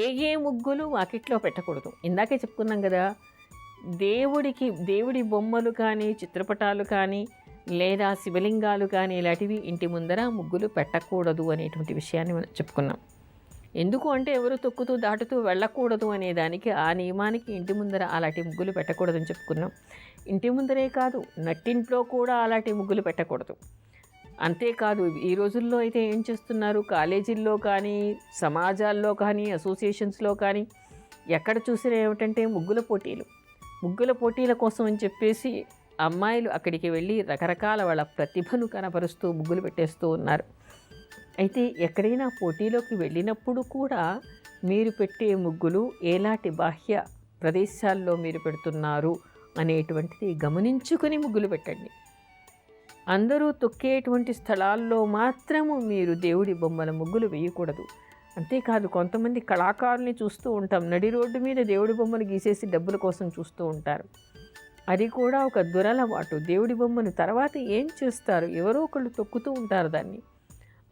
ఏ ముగ్గులు వాకిట్లో పెట్టకూడదు. ఇందాకే చెప్పుకున్నాం కదా, దేవుడి బొమ్మలు కానీ, చిత్రపటాలు కానీ, లేదా శివలింగాలు కానీ ఇలాంటివి ఇంటి ముందర ముగ్గులు పెట్టకూడదు అనేటువంటి విషయాన్ని మనం చెప్పుకున్నాం. ఎందుకు అంటే ఎవరు తొక్కుతూ దాటుతూ వెళ్ళకూడదు అనే దానికి, ఆ నియమానికి ఇంటి ముందర అలాంటి ముగ్గులు పెట్టకూడదని చెప్పుకున్నాం. ఇంటి ముందరే కాదు, నట్టింట్లో కూడా అలాంటి ముగ్గులు పెట్టకూడదు. అంతేకాదు, ఈ రోజుల్లో అయితే ఏం చేస్తున్నారు, కాలేజీల్లో కానీ, సమాజాల్లో కానీ, అసోసియేషన్స్లో కానీ ఎక్కడ చూసినా ఏమిటంటే ముగ్గుల పోటీల కోసం అని చెప్పేసి అమ్మాయిలు అక్కడికి వెళ్ళి రకరకాల వాళ్ళ ప్రతిభను కనపరుస్తూ ముగ్గులు పెట్టేస్తూ ఉన్నారు. అయితే ఎక్కడైనా పోటీలోకి వెళ్ళినప్పుడు కూడా మీరు పెట్టే ముగ్గులు ఎలాంటి బాహ్య ప్రదేశాల్లో మీరు పెడుతున్నారు అనేటువంటిది గమనించుకుని ముగ్గులు పెట్టండి. అందరూ తొక్కేటువంటి స్థలాల్లో మాత్రము మీరు దేవుడి బొమ్మల ముగ్గులు వేయకూడదు. అంతేకాదు, కొంతమంది కళాకారుల్ని చూస్తూ ఉంటాం, నడి రోడ్డు మీద దేవుడి బొమ్మలు గీసేసి డబ్బుల కోసం చూస్తూ ఉంటారు. అది కూడా ఒక దురలవాటు. దేవుడి బొమ్మను తర్వాత ఏం చేస్తారు, ఎవరో ఒకళ్ళు తొక్కుతూ ఉంటారు దాన్ని.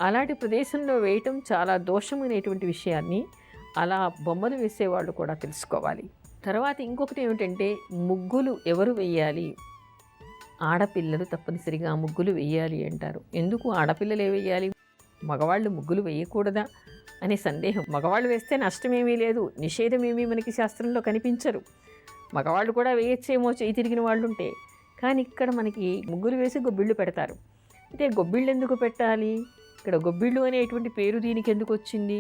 అలాంటి ప్రదేశంలో వేయటం చాలా దోషమైనటువంటి విషయాన్ని అలా బొమ్మలు వేసేవాళ్ళు కూడా తెలుసుకోవాలి. తర్వాత ఇంకొకటి ఏమిటంటే, ముగ్గులు ఎవరు వేయాలి? ఆడపిల్లలు తప్పనిసరిగా ముగ్గులు వేయాలి అంటారు. ఎందుకు ఆడపిల్లలే వేయాలి, మగవాళ్ళు ముగ్గులు వేయకూడదా అనే సందేహం. మగవాళ్ళు వేస్తే నష్టమేమీ లేదు, నిషేధమేమీ మనకి శాస్త్రంలో కనిపించరు. మగవాళ్ళు కూడా వేయచ్చేమో చేయి తిరిగిన వాళ్ళు ఉంటే. కానీ ఇక్కడ మనకి ముగ్గులు వేసి గొబ్బిళ్ళు పెడతారు. అంటే గొబ్బిళ్ళు ఎందుకు పెట్టాలి? ఇక్కడ గొబ్బిళ్ళు అనేటువంటి పేరు దీనికి ఎందుకు వచ్చింది?